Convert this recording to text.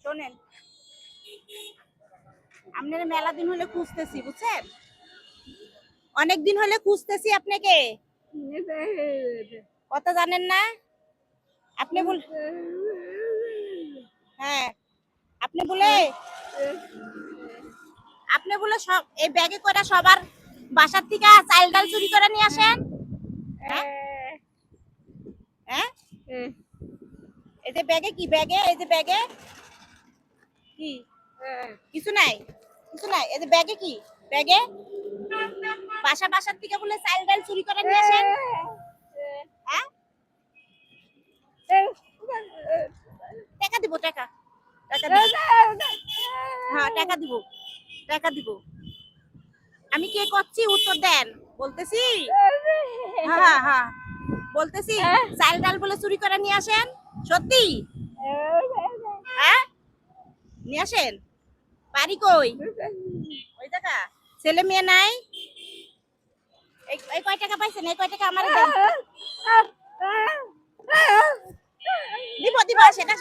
শোনেন, আপনার মেলা দিন হলে খুঁজতেছি, বুঝছেন? অনেক দিন হলে খুঁজতেছি আপনাকে। কথা জানেন না আপনি? হ্যাঁ, আপনি বলে সব এই ব্যাগে করে সবার বাসার থেকে চাল ডাল চুরি করে নিয়ে আসেন। হ্যাঁ, হ্যাঁ, এই যে ব্যাগে কি, ব্যাগে এই যে ব্যাগে কি, কিছু নাই, কিছু নাই। এই যে ব্যাগে কি, ব্যাগে বাসার থেকে বলে চাল ডাল চুরি করে নিয়ে আসেন। হ্যাঁ, টাকা দিব, টাকা টাকা দিব। হ্যাঁ, টাকা দিব, টাকা দিব। আমি কে করছি উত্তর দেন। বলতেছি, হ্যাঁ হ্যাঁ বলতেছি, চাল ডাল বলে চুরি করে নিয়ে আসেন। সত্যি? হ্যাঁ, নিয়ে আসেন। বাড়ি কই? ওই টাকা ছেলে মেয়ে নাই? এই কয় টাকা পাইছেন? এই কয় টাকা আমার দেন। দিব দিব, সেটা